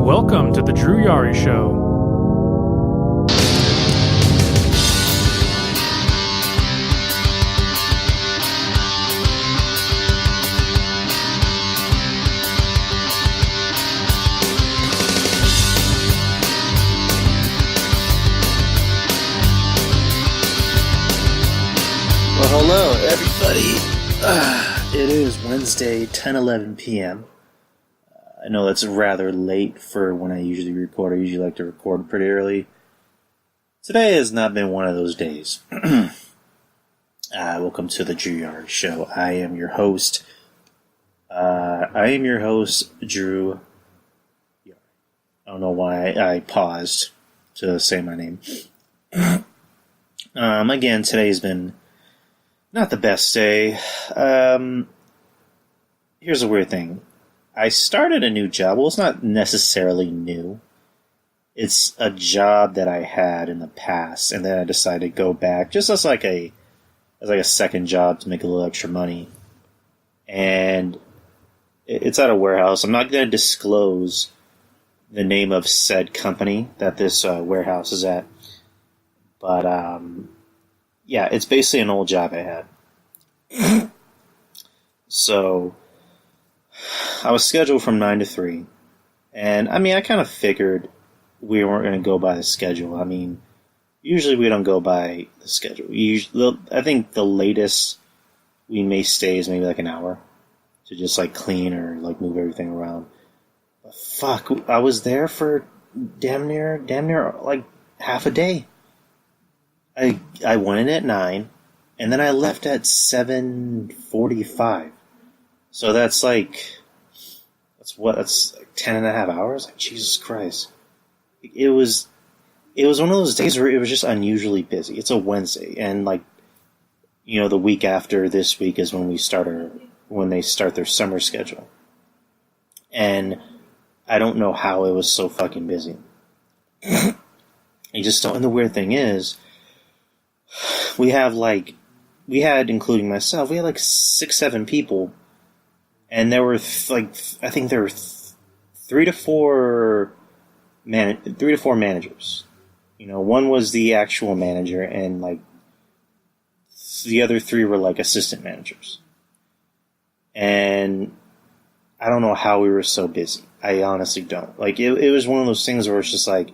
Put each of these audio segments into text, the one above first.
Welcome to the Drew Yari Show. Well, hello, everybody. It is Wednesday, 10:11 p.m. I know that's rather late for when I usually record. I usually like to record pretty early. Today has not been one of those days. Welcome to the Drew Yari Show. I am your host, Drew Yari. I don't know why I paused to say my name. Again, today's been not the best day. Here's a weird thing. I started a new job. Well, it's not necessarily new. It's a job that I had in the past, and then I decided to go back just as like a second job to make a little extra money. And it's at a warehouse. I'm not going to disclose the name of said company that this warehouse is at, but yeah, it's basically an old job I had. So I was scheduled from 9 to 3. And I mean, I kind of figured we weren't going to go by the schedule. I mean, usually we don't go by the schedule. I think the latest we may stay is maybe like an hour to just like clean or like move everything around. But fuck, I was there for damn near like half a day. I went in at 9, and then I left at 7:45. So that's like 10 and a half hours? Like, Jesus Christ. It was one of those days where it was just unusually busy. It's a Wednesday, and like, you know, the week after this week is when they start their summer schedule. And I don't know how it was so fucking busy. You just don't, and the weird thing is, we had, including myself, we had like 6-7 people, and there were I think there were 3 to 4 managers. You know, one was the actual manager, and like the other 3 were like assistant managers. And I don't know how we were so busy. I honestly don't. Like, it was one of those things where it's just like,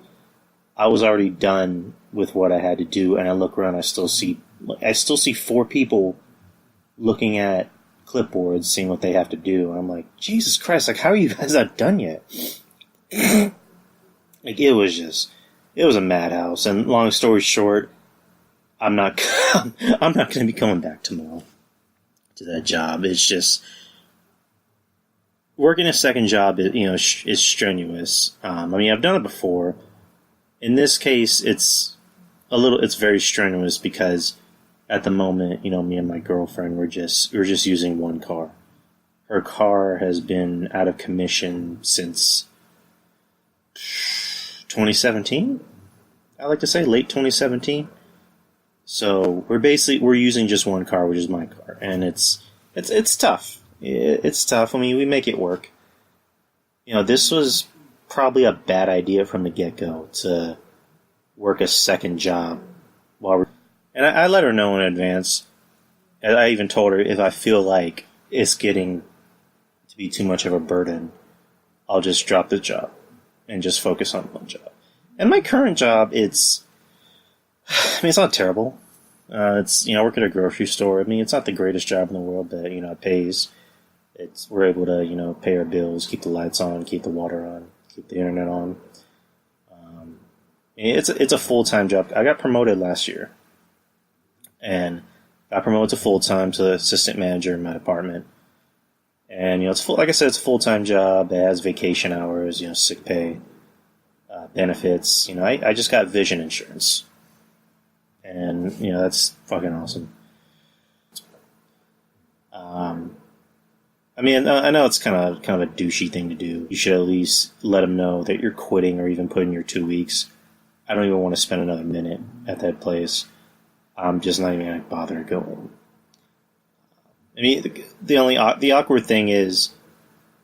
I was already done with what I had to do, and I look around, I still see 4 people looking at clipboards, seeing what they have to do, and I'm like, Jesus Christ, like, how are you guys not done yet? Like, it was a madhouse, and long story short, I'm not going to be coming back tomorrow to that job. It's just, working a second job, is strenuous. I mean, I've done it before. In this case, it's very strenuous because at the moment, you know, me and my girlfriend, we're just using one car. Her car has been out of commission since 2017. I like to say late 2017. So we're using just one car, which is my car, and it's tough. It's tough. I mean, we make it work. You know, this was probably a bad idea from the get-go to work a second job and I let her know in advance. And I even told her, if I feel like it's getting to be too much of a burden, I'll just drop the job and just focus on one job. And my current job, it's not terrible. I work at a grocery store. I mean, it's not the greatest job in the world, but, you know, it pays. We're able to, you know, pay our bills, keep the lights on, keep the water on, keep the internet on. It's a full-time job. I got promoted last year, and got promoted to full-time to assistant manager in my department. And, you know, like I said, it's a full-time job. It has vacation hours, you know, sick pay, benefits. You know, I just got vision insurance, and, you know, that's fucking awesome. I mean, I know it's kind of a douchey thing to do. You should at least let them know that you're quitting, or even put in your 2 weeks. I don't even want to spend another minute at that place. I'm just not even going to bother going. I mean, the awkward thing is,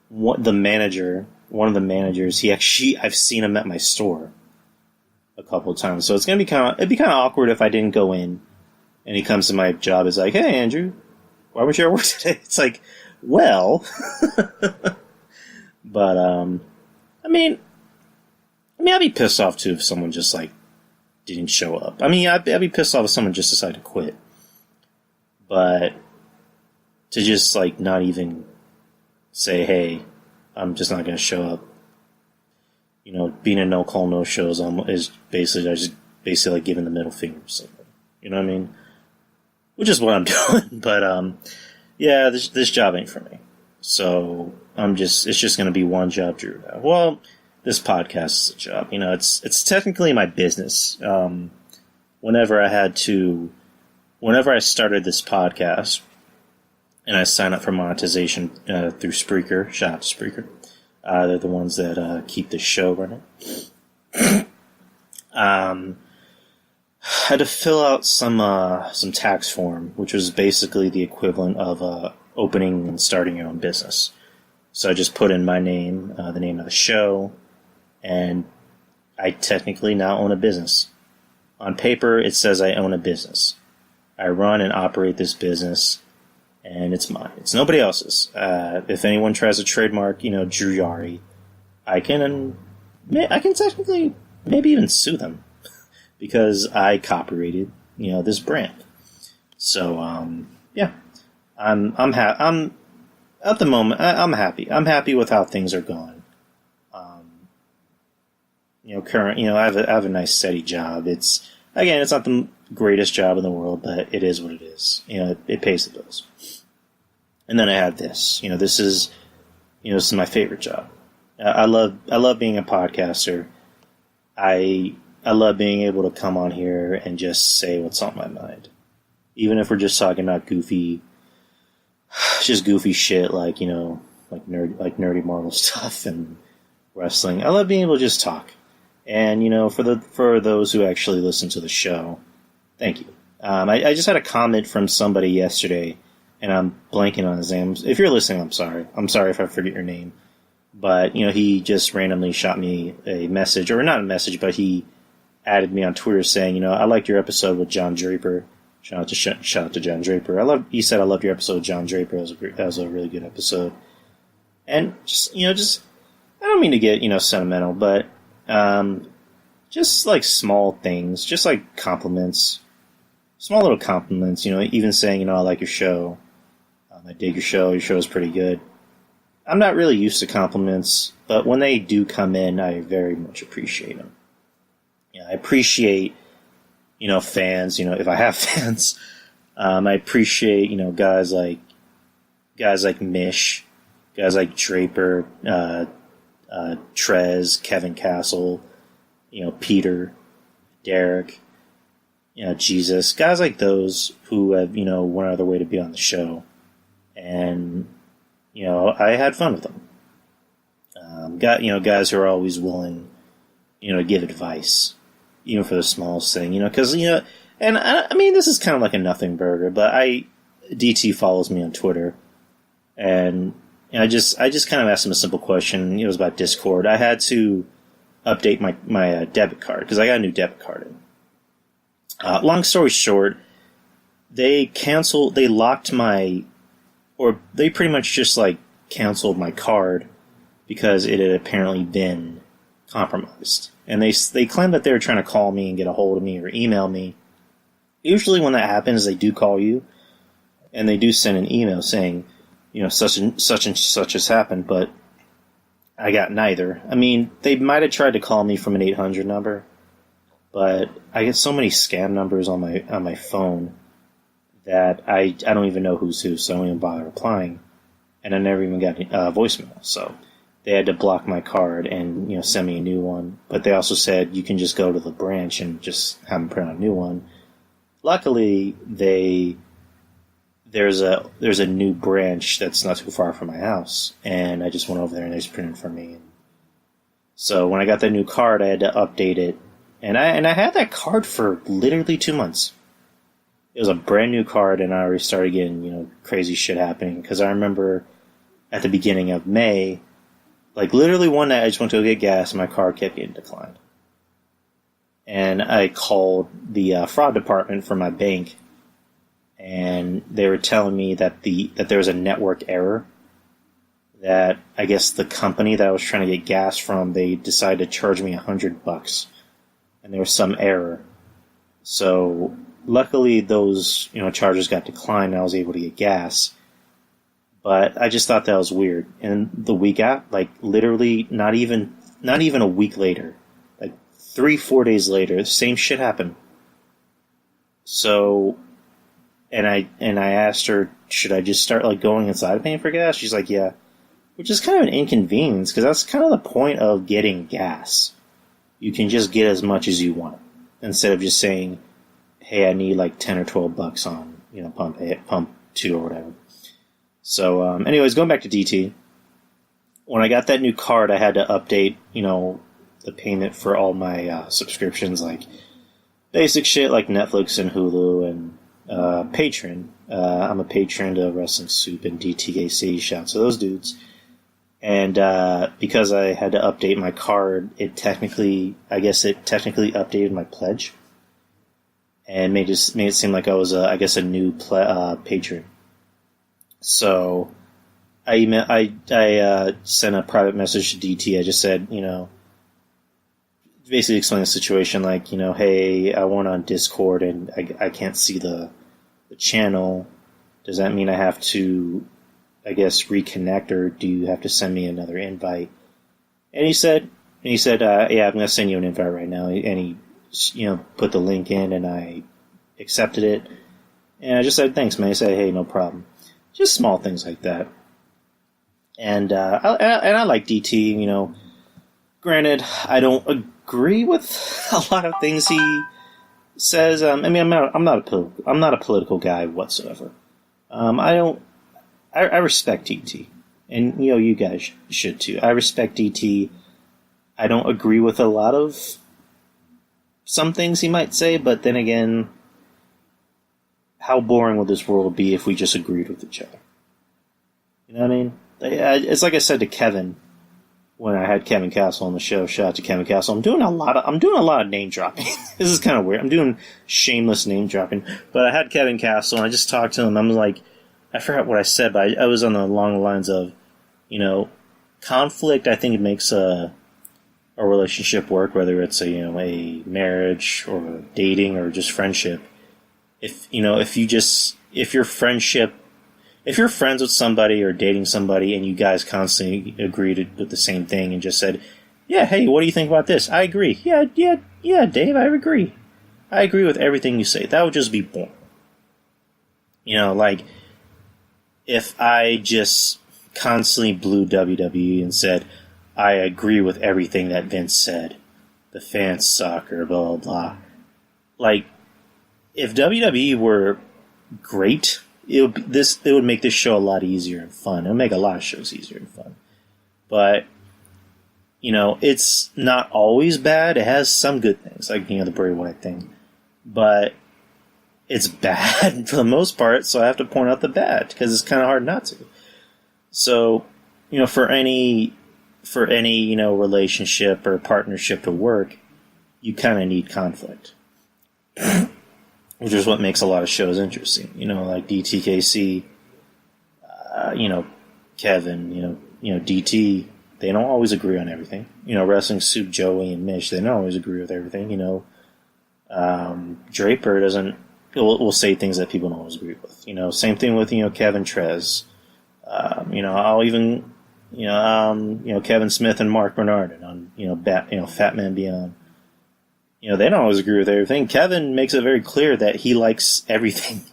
what the manager one of the managers, I've seen him at my store a couple of times. So it'd be kind of awkward if I didn't go in and he comes to my job. Is like, hey, Andrew, why weren't you at work today? It's like, well, but, I mean, I'd be pissed off too if someone just like didn't show up. I mean, I'd be pissed off if someone just decided to quit. But to just like not even say, hey, I'm just not going to show up. You know, being a no call, no shows is basically like giving the middle finger or something. You know what I mean? Which is what I'm doing. But yeah, this job ain't for me. So it's just going to be one job, Drew. Now. Well, this podcast is a job. You know, it's technically my business. Whenever I started this podcast and I signed up for monetization through Spreaker, shout out to Spreaker. They're the ones that keep the show running. I had to fill out some tax form, which was basically the equivalent of opening and starting your own business. So I just put in my name, the name of the show, and I technically now own a business. On paper, it says I own a business. I run and operate this business, and it's mine. It's nobody else's. If anyone tries to trademark, Drew Yari, I can technically maybe even sue them because I copyrighted, this brand. So, yeah, I'm at the moment. I'm happy. I'm happy with how things are going. I have a nice steady job. It's not the greatest job in the world, but it is what it is. It pays the bills. And then I have this. This is my favorite job. I love being a podcaster. I love being able to come on here and just say what's on my mind, even if we're just talking about goofy shit like nerdy Marvel stuff and wrestling. I love being able to just talk. And for those who actually listen to the show, thank you. I just had a comment from somebody yesterday, and I'm blanking on his name. If you're listening, I'm sorry. I'm sorry if I forget your name. But he just randomly shot me a message, or not a message, but he added me on Twitter saying, I liked your episode with John Draper. Shout out to John Draper. He said I loved your episode with John Draper. That was a really good episode. And just I don't mean to get sentimental, but just like small things, just like compliments, small little compliments. Even saying I like your show. I dig your show. Your show is pretty good. I'm not really used to compliments, but when they do come in, I very much appreciate them. I appreciate, fans, if I have fans. I appreciate, guys like Mish, guys like Draper, Trez, Kevin Castle, Peter, Derek, Jesus, guys like those who have, went out of their way to be on the show. And, I had fun with them. Guys who are always willing, to give advice, even for the smallest thing, because, and I mean, this is kind of like a nothing burger, but DT follows me on Twitter, and I just kind of asked him a simple question. It was about Discord. I had to update my debit card, because I got a new debit card in. Long story short, they pretty much just like canceled my card because it had apparently been compromised. And they claimed that they were trying to call me and get a hold of me or email me. Usually when that happens, they do call you and they do send an email saying, such and such has happened, but I got neither. I mean, they might have tried to call me from an 800 number, but I get so many scam numbers on my phone that I don't even know who's who, so I don't even bother replying. And I never even got a voicemail, so they had to block my card and send me a new one. But they also said you can just go to the branch and just have them print out a new one. Luckily, there's a new branch that's not too far from my house, and I just went over there and they just printed for me. So when I got that new card, I had to update it, and I had that card for literally 2 months. It was a brand new card, and I already started getting crazy shit happening, because I remember at the beginning of May, Like, literally one night I just went to go get gas and my card kept getting declined. And I called the fraud department for my bank, and they were telling me that there was a network error, that I guess the company that I was trying to get gas from, they decided to charge me $100, and there was some error. So luckily those charges got declined and I was able to get gas. But I just thought that was weird. And the week out, like literally not even a week later, like 3-4 days later, the same shit happened. So, and I asked her, should I just start like going inside and paying for gas? She's like, yeah, which is kind of an inconvenience because that's kind of the point of getting gas. You can just get as much as you want instead of just saying, hey, I need like $10 or $12 on pump 2 or whatever. So, anyways, going back to DT, when I got that new card, I had to update, the payment for all my subscriptions, like basic shit like Netflix and Hulu and Patreon. I'm a patron to Wrestling Soup and DTKC. Shouts to those dudes. And because I had to update my card, it technically updated my pledge, and made it seem like I was a new patron. So I sent a private message to DT. I just said, basically explain the situation, like, hey, I went on Discord and I can't see the channel. Does that mean I have to, I guess, reconnect, or do you have to send me another invite? And he said, yeah, I'm going to send you an invite right now. And he, put the link in, and I accepted it. And I just said, thanks, man. He said, hey, no problem. Just small things like that. And I like DT. Granted, I don't agree with a lot of things he says. I'm not a political guy whatsoever. I respect DT, and you guys should too. I respect DT. I don't agree with a lot of some things he might say, but then again, how boring would this world be if we just agreed with each other? You know what I mean? It's like I said to Kevin when I had Kevin Castle on the show. Shout out to Kevin Castle. I'm doing a lot of name dropping. This is kind of weird. I'm doing shameless name dropping. But I had Kevin Castle, and I just talked to him. I'm like, I forgot what I said, but I was along the lines of, conflict. I think it makes a relationship work, whether it's a marriage or dating or just friendship. If you're friends with somebody or dating somebody and you guys constantly agreed with the same thing and just said, yeah, hey, what do you think about this? I agree. Yeah, Dave, I agree. I agree with everything you say. That would just be boring. Like, if I just constantly blew WWE and said, I agree with everything that Vince said, the fans suck, or blah, blah, blah. Like, if WWE were great, it would make this show a lot easier and fun. It would make a lot of shows easier and fun. But, it's not always bad. It has some good things, like, the Bray Wyatt thing. But it's bad for the most part, so I have to point out the bad, because it's kind of hard not to. So, for any relationship or partnership to work, you kind of need conflict. Which is what makes a lot of shows interesting. Like DTKC, Kevin, DT, they don't always agree on everything. Wrestling Soup, Joey, and Mish, they don't always agree with everything. Draper will say things that people don't always agree with. Same thing with, Kevin Trez. I'll even, Kevin Smith and Mark Bernardin on, Fat Man Beyond. They don't always agree with everything. Kevin makes it very clear that he likes everything,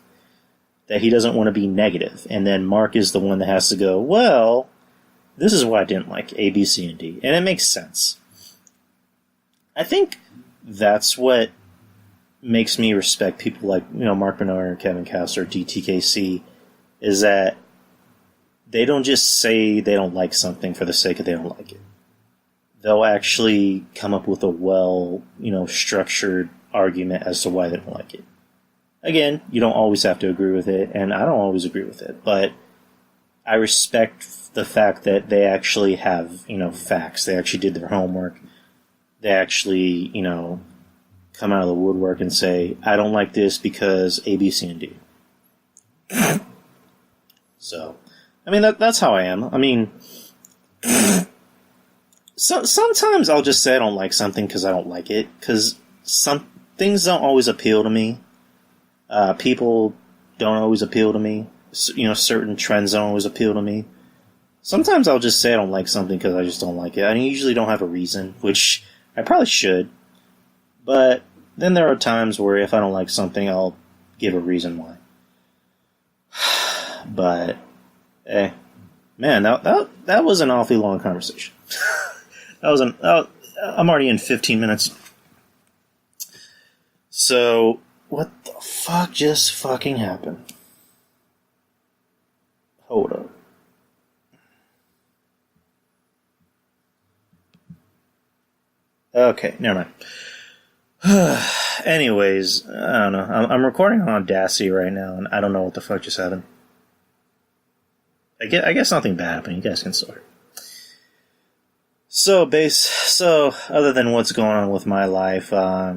that he doesn't want to be negative. And then Mark is the one that has to go, well, this is why I didn't like A, B, C, and D. And it makes sense. I think that's what makes me respect people like, Mark Bernard or Kevin Castle or DTKC, is that they don't just say they don't like something for the sake of they don't like it. They'll actually come up with a structured argument as to why they don't like it. Again, you don't always have to agree with it, and I don't always agree with it, but I respect the fact that they actually have, facts. They actually did their homework. They actually, come out of the woodwork and say, I don't like this because A, B, C, and D. So, I mean, that's how I am. I mean, sometimes I'll just say I don't like something because I don't like it, because some things don't always appeal to me. People don't always appeal to me. Certain trends don't always appeal to me. Sometimes I'll just say I don't like something because I just don't like it. I usually don't have a reason, which I probably should. But then there are times where if I don't like something, I'll give a reason why. But, man, that was an awfully long conversation. I'm already in 15 minutes. So, what the fuck just fucking happened? Hold up. Okay, never mind. Anyways, I don't know. I'm recording on Audacity right now, and I don't know what the fuck just happened. I guess nothing bad happened. You guys can sort. So, other than what's going on with my life, I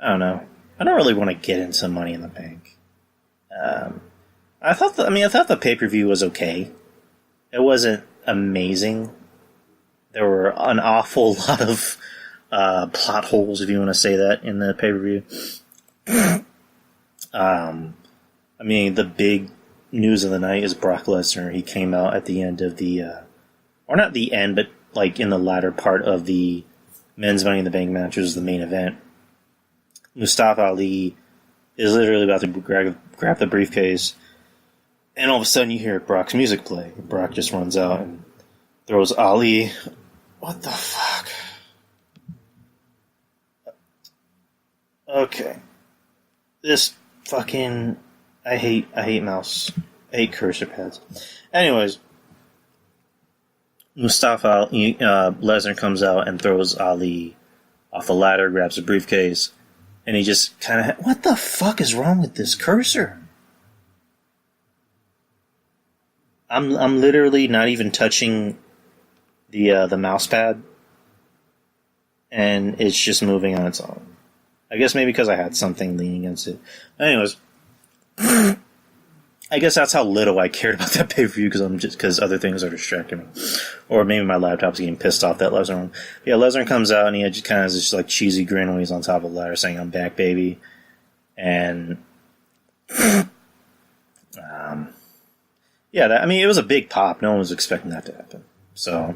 don't know. I don't really want to get into Money in the Bank. I thought the pay-per-view was okay. It wasn't amazing. There were an awful lot of plot holes, if you want to say that, in the pay-per-view. The big news of the night is Brock Lesnar. He came out at the end of the, or not the end, but like in the latter part of the men's Money in the Bank match, which was the main event. Mustafa Ali is literally about to grab the briefcase, and all of a sudden you hear Brock's music play. Brock just runs out and throws Ali. What the fuck? Okay. This fucking... I hate mouse. I hate cursor pads. Anyways, Mustafa Lesnar comes out and throws Ali off the ladder, grabs a briefcase, and he just kind of... What the fuck is wrong with this cursor? I'm literally not even touching the mouse pad, and it's just moving on its own. I guess maybe because I had something leaning against it. Anyways, I guess that's how little I cared about that pay-per-view, because other things are distracting me, or maybe my laptop's getting pissed off that Lesnar won. Yeah, Lesnar comes out and he just kind of has this like cheesy grin when he's on top of the ladder, saying "I'm back, baby," and yeah, it was a big pop. No one was expecting that to happen, so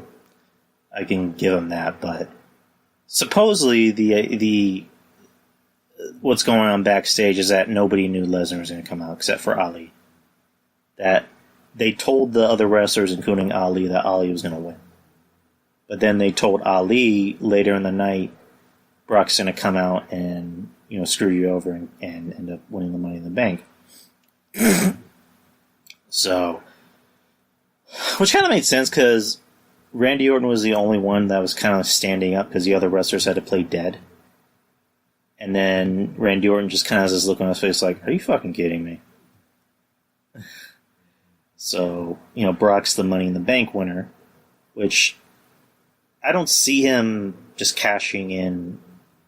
I can give him that. But supposedly the what's going on backstage is that nobody knew Lesnar was going to come out except for Ali. That they told the other wrestlers, including Ali, that Ali was going to win. But then they told Ali later in the night, Brock's going to come out and screw you over and end up winning the Money in the Bank. So, which kind of made sense because Randy Orton was the only one that was kind of standing up because the other wrestlers had to play dead. And then Randy Orton just kind of has this look on his face like, are you fucking kidding me? So, Brock's the Money in the Bank winner, which I don't see him just cashing in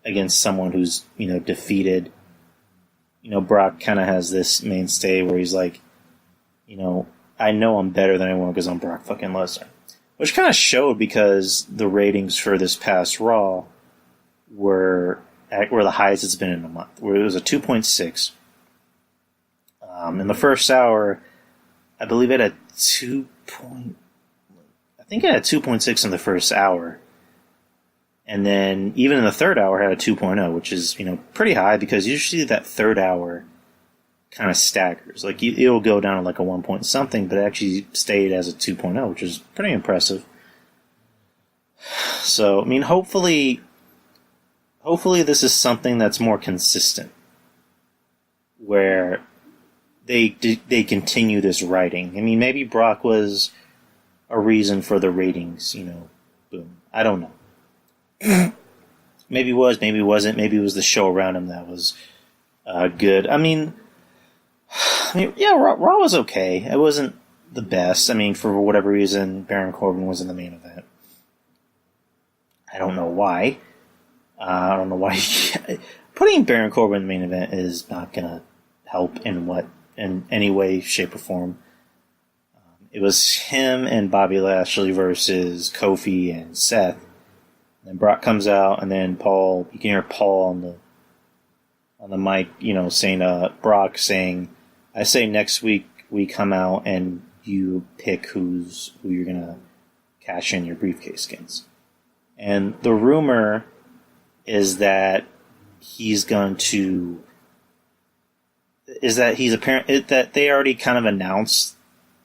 against someone who's, defeated. Brock kind of has this mainstay where he's like, I know I'm better than anyone because I'm Brock fucking Lesnar. Which kind of showed because the ratings for this past Raw were the highest it's been in a month, where it was a 2.6. In the first hour, I believe it had 2.6 in the first hour. And then even in the third hour had a 2.0, which is, pretty high because usually that third hour kind of staggers. Like it'll go down to like a 1 point something, but it actually stayed as a 2.0, which is pretty impressive. So, hopefully this is something that's more consistent, where they continue this writing. Maybe Brock was a reason for the ratings, boom. I don't know. Maybe it was, maybe it wasn't. Maybe it was the show around him that was good. I mean, yeah, Raw was okay. It wasn't the best. I mean, for whatever reason, Baron Corbin was in the main event. I don't know why. I don't know why. Putting Baron Corbin in the main event is not going to help in any way, shape, or form. It was him and Bobby Lashley versus Kofi and Seth. And then Brock comes out, and then Paul. You can hear Paul on the mic, saying Brock saying, "I say next week we come out and you pick who you're gonna cash in your briefcase against." And the rumor is that that they already kind of announced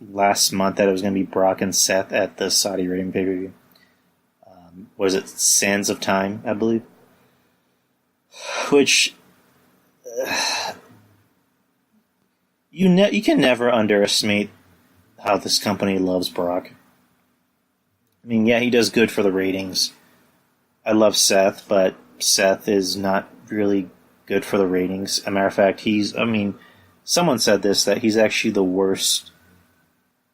last month that it was going to be Brock and Seth at the Saudi Arabian pay-per-view. Was it Sands of Time, I believe? Which you can never underestimate how this company loves Brock. I mean, yeah, he does good for the ratings. I love Seth, but Seth is not really good for the ratings. As a matter of fact, someone said this, that he's actually the worst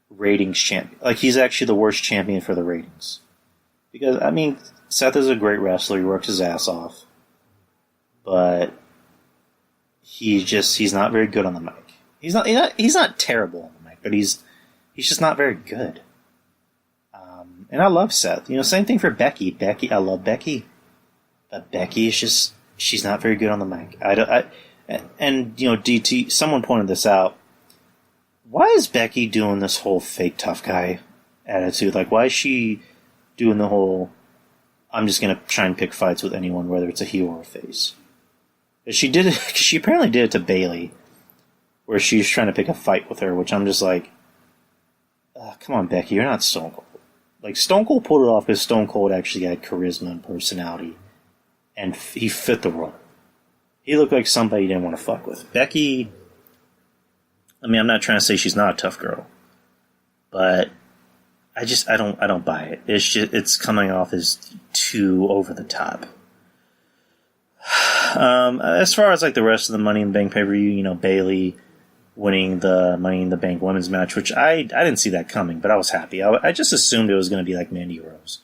ratings champion. Like, he's actually the worst champion for the ratings. Because, Seth is a great wrestler. He works his ass off. But he's not very good on the mic. He's not terrible on the mic, but he's just not very good. And I love Seth. Same thing for Becky. I love Becky. But Becky is just, she's not very good on the mic. DT, someone pointed this out. Why is Becky doing this whole fake tough guy attitude? Like, why is she doing the whole, I'm just going to try and pick fights with anyone, whether it's a heel or a face? She did it, she apparently did it to Bayley, where she was trying to pick a fight with her, which I'm just like, come on, Becky, you're not Stone Cold. Like, Stone Cold pulled it off because Stone Cold actually had charisma and personality, and he fit the role. He looked like somebody you didn't want to fuck with. Becky, I'm not trying to say she's not a tough girl, but I don't buy it. It's coming off as too over the top. As far as like the rest of the Money in the Bank pay-per-view, Bayley winning the Money in the Bank women's match, which I didn't see that coming, but I was happy. I just assumed it was going to be like Mandy Rose,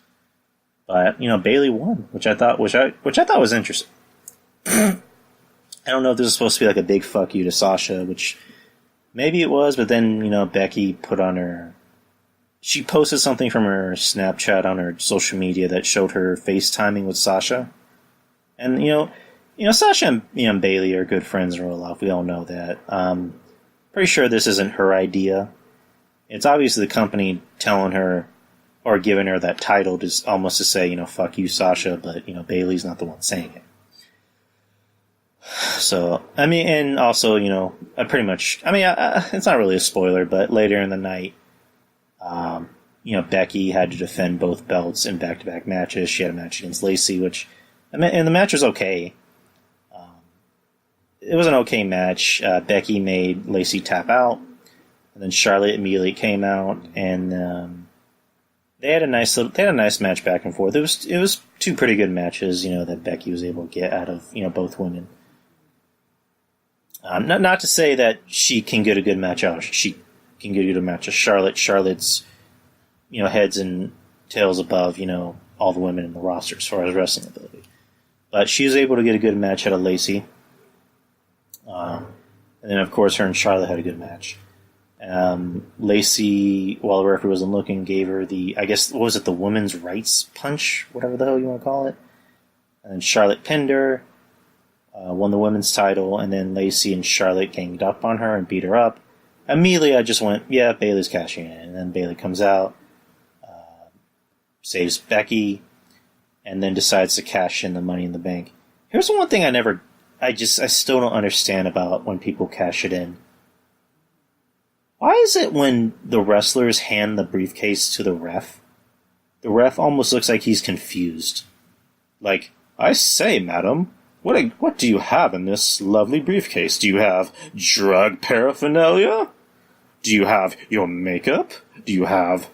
but Bayley won, which I thought was interesting. I don't know if this is supposed to be like a big fuck you to Sasha, which maybe it was, but then Becky she posted something from her Snapchat on her social media that showed her FaceTiming with Sasha, and Sasha and Bayley are good friends in real life. We all know that. Pretty sure this isn't her idea. It's obviously the company telling her or giving her that title almost to say, fuck you, Sasha, but, Bayley's not the one saying it. So, and also, pretty much, it's not really a spoiler, but later in the night, Becky had to defend both belts in back-to-back matches. She had a match against Lacey, which, and the match was okay. It was an okay match. Becky made Lacey tap out, and then Charlotte immediately came out, and they had a nice match back and forth. It was two pretty good matches, that Becky was able to get out of both women. Not to say that she can get a good match out. She can get a good match of Charlotte. Charlotte's heads and tails above all the women in the roster as far as wrestling ability, but she was able to get a good match out of Lacey. And then, of course, her and Charlotte had a good match. Lacey, while the referee wasn't looking, gave her the women's rights punch, whatever the hell you want to call it. And Charlotte pinned her, won the women's title, and then Lacey and Charlotte ganged up on her and beat her up. Immediately, I just went, yeah, Bayley's cashing in. And then Bayley comes out, saves Becky, and then decides to cash in the Money in the Bank. Here's the one thing I still don't understand about when people cash it in. Why is it when the wrestlers hand the briefcase to the ref almost looks like he's confused? Like, I say, madam, what do you have in this lovely briefcase? Do you have drug paraphernalia? Do you have your makeup? Do you have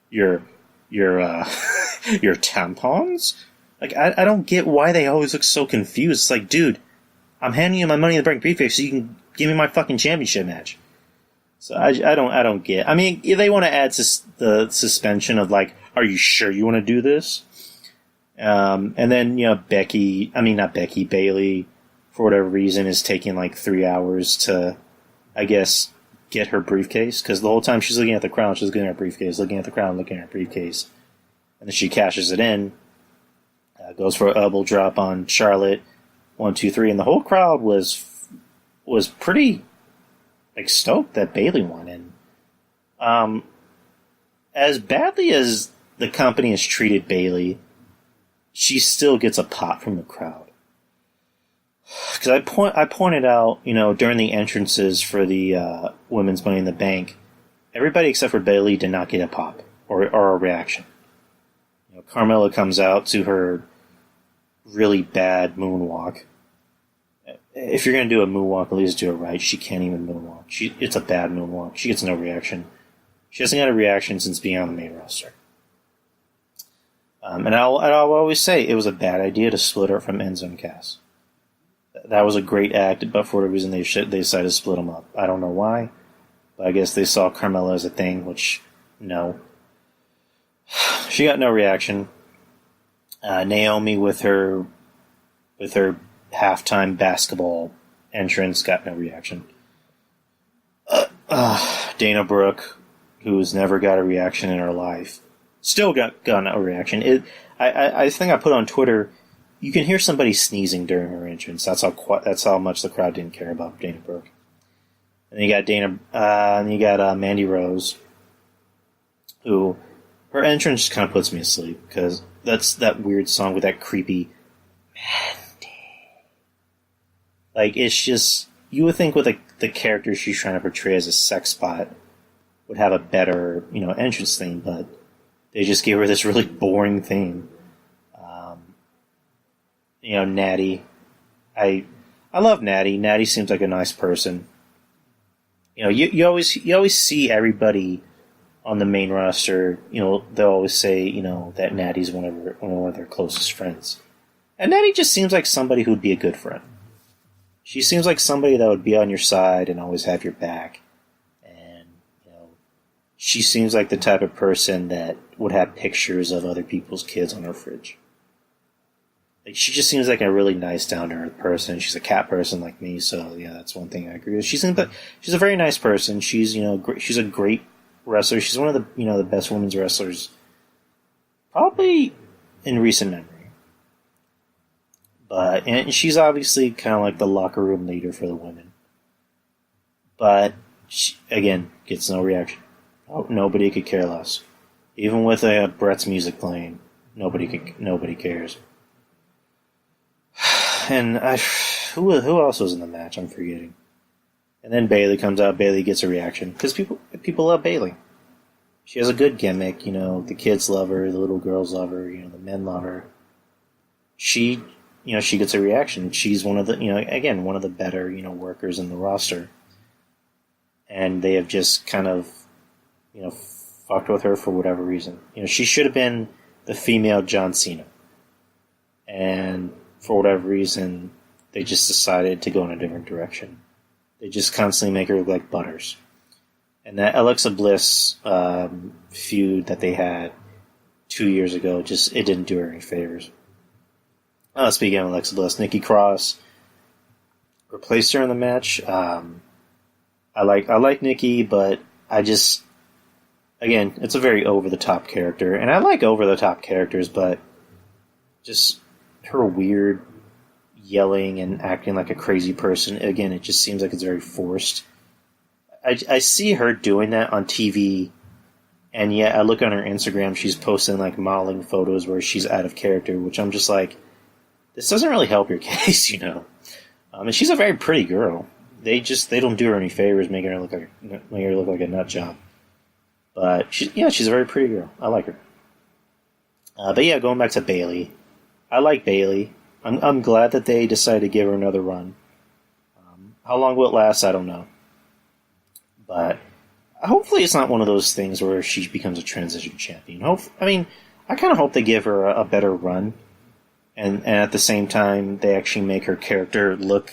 your tampons? Like, I don't get why they always look so confused. It's like, dude, I'm handing you my Money in the Bank briefcase so you can give me my fucking championship match. So I don't get. I mean, they want to add the suspension of like, are you sure you want to do this? And then not Becky, Bailey, for whatever reason, is taking like 3 hours to, I guess, get her briefcase, because the whole time she's looking at the crown, she's looking at her briefcase, looking at the crown, looking at her briefcase, and then she cashes it in, goes for an elbow drop on Charlotte, 1, 2, 3, and the whole crowd was pretty like stoked that Bayley won. And as badly as the company has treated Bayley, she still gets a pop from the crowd. Because I pointed out, during the entrances for the Women's Money in the Bank, everybody except for Bayley did not get a pop or a reaction. Carmella comes out to her really bad moonwalk. If you're going to do a moonwalk, at least do it right. She can't even moonwalk. It's a bad moonwalk. She gets no reaction. She hasn't got a reaction since being on the main roster. And I'll always say it was a bad idea to split her from Enzo and Cass. That was a great act, but for whatever reason they decided to split them up. I don't know why, but I guess they saw Carmella as a thing, which, no. She got no reaction. Naomi with her halftime basketball entrance got no reaction. Dana Brooke, who's never got a reaction in her life, still got no reaction. I think I put on Twitter, you can hear somebody sneezing during her entrance. That's how much the crowd didn't care about Dana Brooke. And then you got Mandy Rose, who her entrance kind of puts me to sleep, because that's that weird song with that creepy Mandy. Like, it's just, you would think with the character she's trying to portray as a sex bot would have a better, entrance theme, but they just gave her this really boring theme. Natty. I love Natty. Natty seems like a nice person. You always see everybody on the main roster. They'll always say, that Natty's one of their closest friends. And Natty just seems like somebody who'd be a good friend. She seems like somebody that would be on your side and always have your back. And, she seems like the type of person that would have pictures of other people's kids on her fridge. Like, she just seems like a really nice, down-to-earth person. She's a cat person like me, so yeah, that's one thing I agree with. She's a very nice person. She's she's a great wrestler. She's one of the the best women's wrestlers, probably in recent memory. And she's obviously kind of like the locker room leader for the women. But she, again, gets no reaction. Oh, nobody could care less. Even with Brett's music playing, nobody cares. And who else was in the match? I'm forgetting. And then Bayley comes out. Bayley gets a reaction because people love Bayley. She has a good gimmick. The kids love her, the little girls love her, the men love her. She gets a reaction. She's one of the one of the better workers in the roster. And they have just kind of fucked with her for whatever reason. She should have been the female John Cena. And for whatever reason, they just decided to go in a different direction. They just constantly make her look like Butters. And that Alexa Bliss feud that they had 2 years ago, it didn't do her any favors. Speaking of Alexa Bliss, Nikki Cross replaced her in the match. I like Nikki, but again, it's a very over-the-top character. And I like over-the-top characters, but just her weird yelling and acting like a crazy person, again, it just seems like it's very forced. I see her doing that on TV, and yet I look on her Instagram, she's posting like modeling photos where she's out of character, which I'm just like, this doesn't really help your case, And she's a very pretty girl. They don't do her any favors making her look like a nut job. But she's a very pretty girl. I like her. But yeah, going back to Bayley. I like Bayley. I'm glad that they decided to give her another run. How long will it last? I don't know. But hopefully it's not one of those things where she becomes a transition champion. I kind of hope they give her a better run. And at the same time, they actually make her character look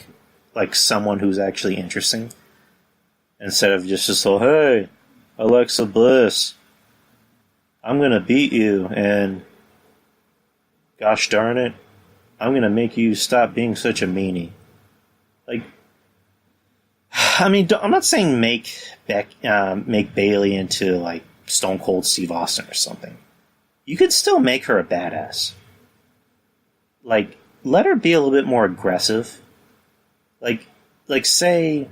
like someone who's actually interesting. Instead of just so, hey, Alexa Bliss, I'm going to beat you, and gosh darn it, I'm going to make you stop being such a meanie. Like, I mean, I'm not saying make Bayley into, like, Stone Cold Steve Austin or something. You could still make her a badass. Like, let her be a little bit more aggressive. Like say,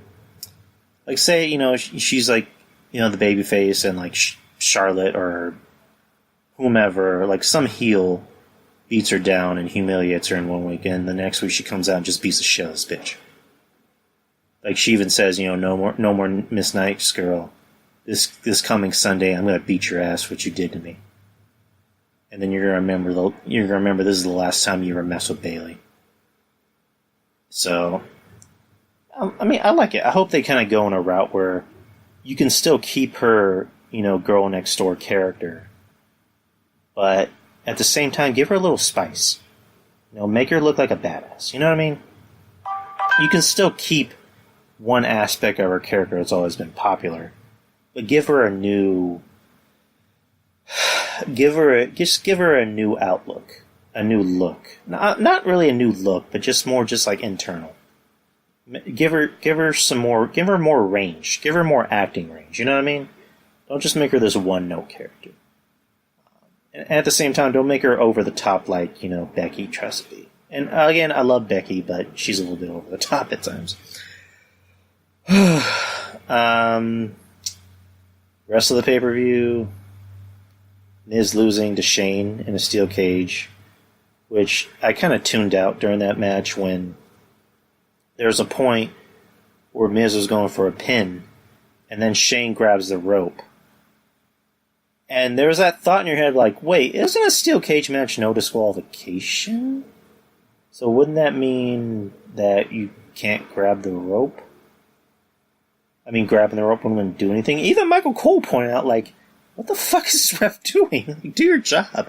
she's like, the babyface, and like Charlotte or whomever, like some heel beats her down and humiliates her in one weekend. The next week she comes out and just beats the shit out of this bitch. Like she even says, no more Miss Nice Girl. This coming Sunday, I'm gonna beat your ass for what you did to me. And then you're gonna remember this is the last time you ever mess with Bayley. So, I mean, I like it. I hope they kind of go in a route where you can still keep her, girl next door character, but at the same time, give her a little spice. Make her look like a badass. You know what I mean? You can still keep one aspect of her character that's always been popular, but give her a new, give her a new outlook, a new look. Not really a new look, but just more like internal. Give her more range. Give her more acting range. You know what I mean? Don't just make her this one-note character. And at the same time, don't make her over the top like, Becky tries to be. And again, I love Becky, but she's a little bit over the top at times. Rest of the pay-per-view, Miz losing to Shane in a steel cage, which I kind of tuned out during that match when there was a point where Miz was going for a pin, and then Shane grabs the rope. And there was that thought in your head like, wait, isn't a steel cage match no disqualification? So wouldn't that mean that you can't grab the rope? I mean, grabbing the rope wouldn't do anything. Even Michael Cole pointed out, like, what the fuck is this ref doing? Like, do your job.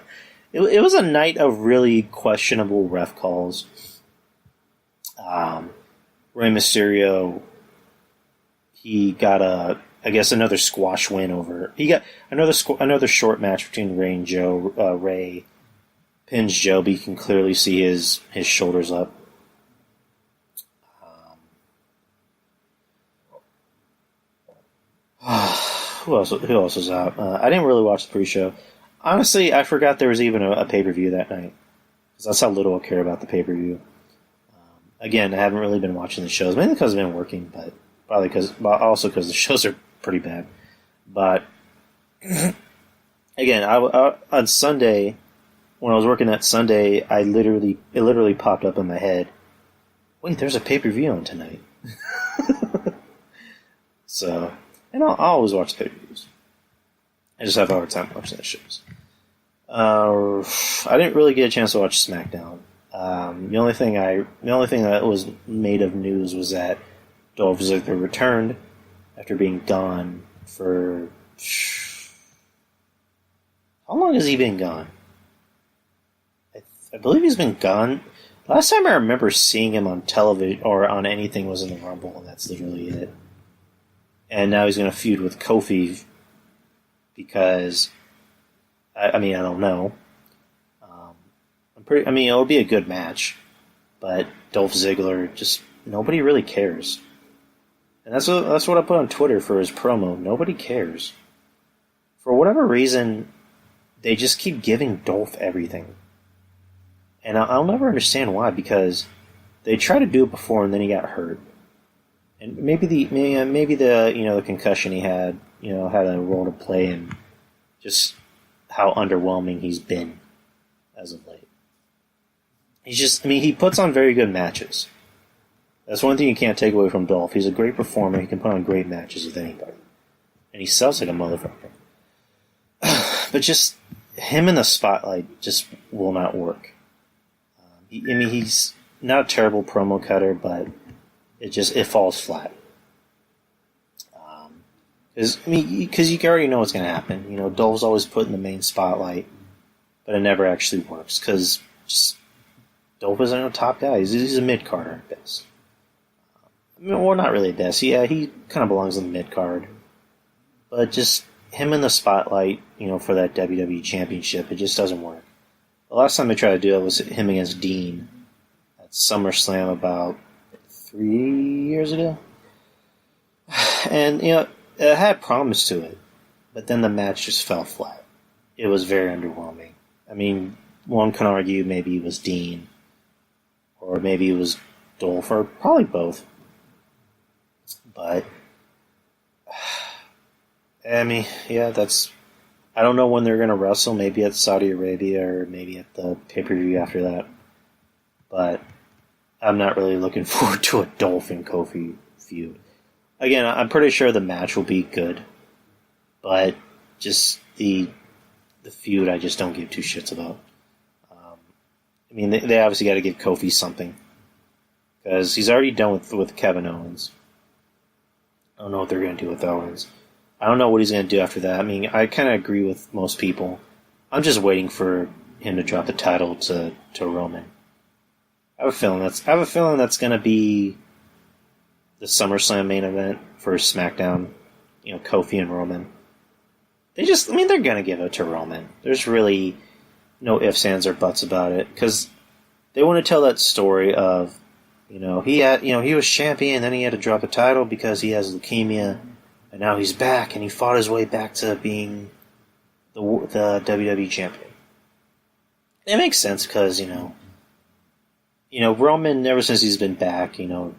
It was a night of really questionable ref calls. Rey Mysterio, he got another squash win over. He got another short match between Ray and Joe. Ray pins Joe, but you can clearly see his shoulders up. Who else was out? I didn't really watch the pre-show. Honestly, I forgot there was even a pay-per-view that night. Because that's how little I care about the pay-per-view. Again, I haven't really been watching the shows, mainly because I've been working, but also because the shows are pretty bad. But again, I on Sunday, when I was working that Sunday, it literally popped up in my head. Wait, there's a pay-per-view on tonight. So, and I'll always watch the pay-per-views. I just have a hard time watching the shows. I didn't really get a chance to watch SmackDown. The only thing that was made of news was that Dolph Ziggler returned after being gone for how long has he been gone? I believe he's been gone. Last time I remember seeing him on television or on anything was in the Rumble, and that's literally it. And now he's going to feud with Kofi because I don't know. It'll be a good match, but Dolph Ziggler, just nobody really cares. And that's what I put on Twitter for his promo. Nobody cares. For whatever reason, they just keep giving Dolph everything. And I'll never understand why, because they tried to do it before and then he got hurt. And maybe the concussion he had, had a role to play in just how underwhelming he's been as of late. He puts on very good matches. That's one thing you can't take away from Dolph. He's a great performer. He can put on great matches with anybody. And he sells like a motherfucker. But just him in the spotlight just will not work. He's not a terrible promo cutter, but it falls flat. Because you already know what's going to happen. Dolph's always put in the main spotlight, but it never actually works because Dolph isn't a top guy. He's a mid-carder at best. I mean, well, not really best. Yeah, he kind of belongs in the mid card, but just him in the spotlight, for that WWE Championship, it just doesn't work. The last time they tried to do it was him against Dean at SummerSlam about 3 years ago, and it had promise to it, but then the match just fell flat. It was very underwhelming. I mean, one can argue maybe it was Dean, or maybe it was Dolph, or probably both. But, I mean, yeah, I don't know when they're going to wrestle. Maybe at Saudi Arabia or maybe at the pay-per-view after that. But I'm not really looking forward to a Dolph and Kofi feud. Again, I'm pretty sure the match will be good. But just the feud, I just don't give two shits about. I mean, they obviously got to give Kofi something. Because he's already done with Kevin Owens. I don't know what they're going to do with Owens. I don't know what he's going to do after that. I mean, I kind of agree with most people. I'm just waiting for him to drop the title to Roman. I have a feeling that's going to be the SummerSlam main event for SmackDown. Kofi and Roman. They're going to give it to Roman. There's really no ifs, ands, or buts about it because they want to tell that story of, he was champion, then he had to drop the title because he has leukemia, and now he's back, and he fought his way back to being the WWE champion. It makes sense because Roman, ever since he's been back, no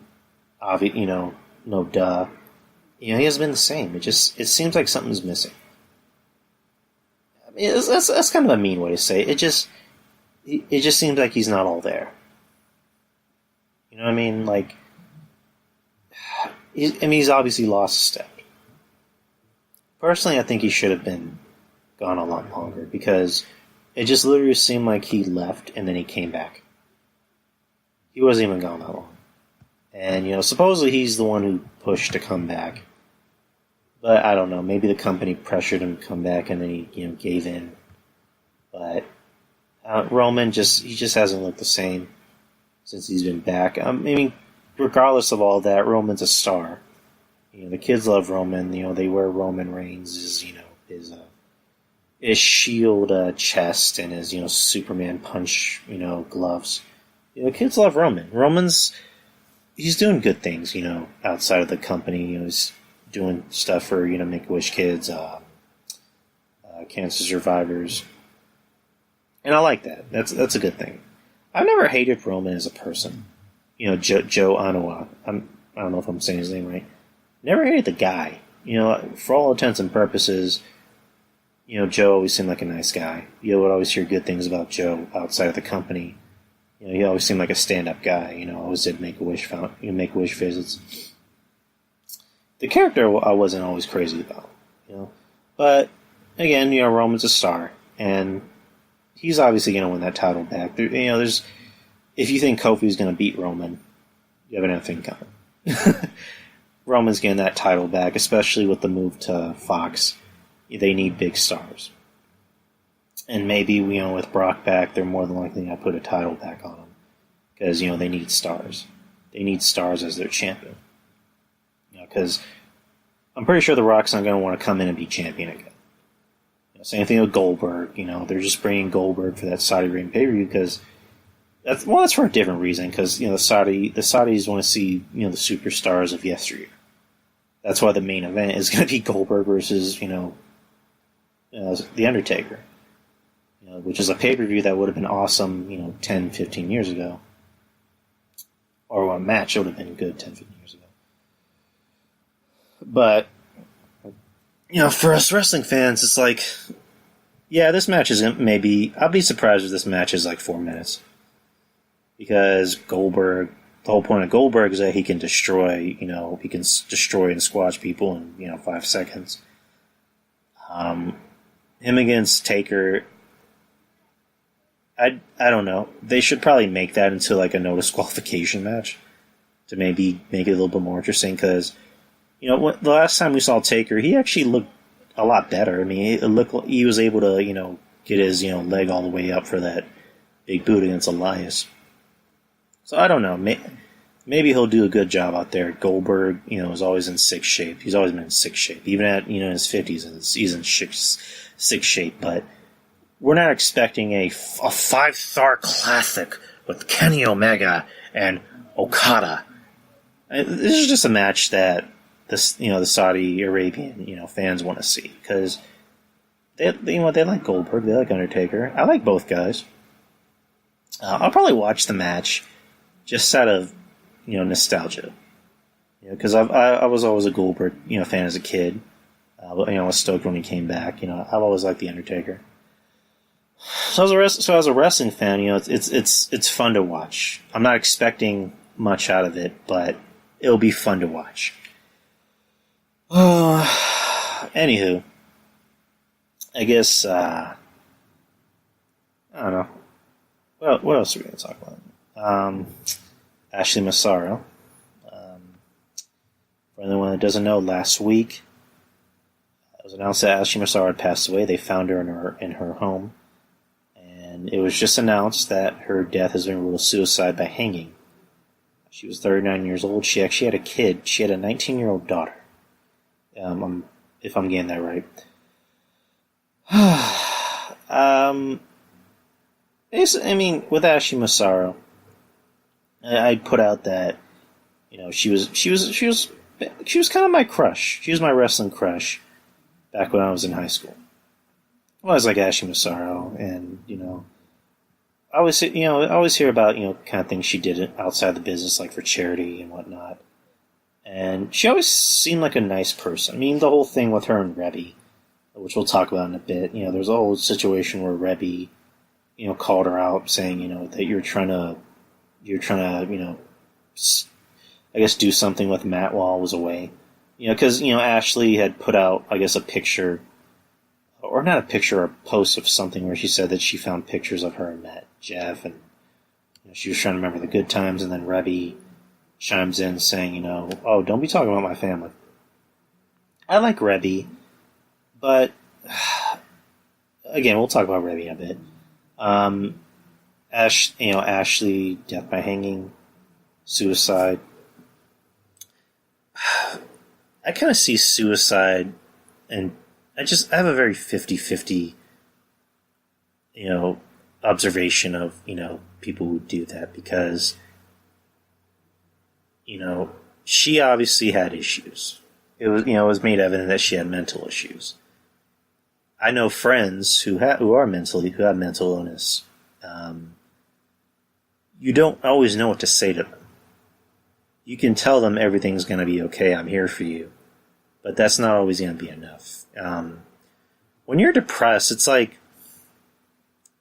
duh, he hasn't been the same. It seems like something's missing. I mean, that's kind of a mean way to say it. It just seems like he's not all there. You know what I mean? Like, he's obviously lost a step. Personally, I think he should have been gone a lot longer because it just literally seemed like he left and then he came back. He wasn't even gone that long. And, supposedly he's the one who pushed to come back. But I don't know. Maybe the company pressured him to come back and then he, gave in. But Roman he just hasn't looked the same since he's been back. I mean, regardless of all that, Roman's a star. The kids love Roman. They wear Roman Reigns' his shield chest and his Superman punch gloves. Kids love Roman. He's doing good things outside of the company. He's doing stuff for Make-A-Wish kids, cancer survivors, and I like that. That's a good thing. I've never hated Roman as a person. Joe Anoa'i. I don't know if I'm saying his name right. Never hated the guy. For all intents and purposes, Joe always seemed like a nice guy. You would always hear good things about Joe outside of the company. He always seemed like a stand-up guy. Always did Make-A-Wish visits. The character I wasn't always crazy about. But again, Roman's a star, and he's obviously going to win that title back. There's if you think Kofi's going to beat Roman, you have anything coming. Roman's getting that title back, especially with the move to Fox. They need big stars. And maybe, with Brock back, they're more than likely going to put a title back on him. Because, they need stars. They need stars as their champion. Because I'm pretty sure The Rock's not going to want to come in and be champion again. Same thing with Goldberg. They're just bringing Goldberg for that Saudi Arabia pay-per-view because that's for a different reason. Because the Saudis want to see the superstars of yesteryear. That's why the main event is going to be Goldberg versus The Undertaker. Which is a pay-per-view that would have been awesome 10, 15 years ago. Or a match would have been good 10, 15 years ago. But for us wrestling fans, it's like, yeah, this match isn't maybe. I'll be surprised if this match is like 4 minutes. Because Goldberg, the whole point of Goldberg is that he can destroy, destroy and squash people in, 5 seconds. Him against Taker, I don't know. They should probably make that into like a no disqualification match to maybe make it a little bit more interesting because, the last time we saw Taker, he actually looked a lot better. I mean, it looked like he was able to, get his, leg all the way up for that big boot against Elias. So I don't know. maybe he'll do a good job out there. Goldberg, is always in sick shape. He's always been in sick shape, even at in his 50s, he's in sick shape. But we're not expecting a 5-star classic with Kenny Omega and Okada. This is just a match that the Saudi Arabian fans want to see, because they like Goldberg, they like Undertaker. I like both guys. I'll probably watch the match just out of nostalgia, because I was always a Goldberg fan as a kid. I was stoked when he came back. I've always liked the Undertaker. So as a wrestling fan, it's fun to watch. I'm not expecting much out of it, but it'll be fun to watch. Anywho, I guess I don't know. Well, what else are we going to talk about? Ashley Massaro. For anyone that doesn't know, last week it was announced that Ashley Massaro had passed away. They found her in her home, and it was just announced that her death has been ruled suicide by hanging. She was 39 years old. She actually had a kid. She had a 19-year-old daughter. If I'm getting that right. With Ashley Massaro, I put out that she was kind of my crush. She was my wrestling crush back when I was in high school. Well, I was like Ashley Massaro, and I always hear about kind of things she did outside the business, like for charity and whatnot. And she always seemed like a nice person. The whole thing with her and Rebby, which we'll talk about in a bit. There's a whole situation where Rebby, called her out, saying, that you're trying to, I guess do something with Matt while I was away. Because, Ashley had put out, I guess, a picture, or not a picture, a post of something where she said that she found pictures of her and Matt, Jeff, and she was trying to remember the good times, and then Rebby chimes in saying, oh, don't be talking about my family. I like Rebby, but again, we'll talk about Rebby in a bit. Ashley, death by hanging, suicide. I kind of see suicide, and I have a very 50-50, observation of, people who do that, because, she obviously had issues. It was made evident that she had mental issues. I know friends who have mental illness. You don't always know what to say to them. You can tell them everything's going to be okay, I'm here for you. But that's not always going to be enough. When you're depressed, it's like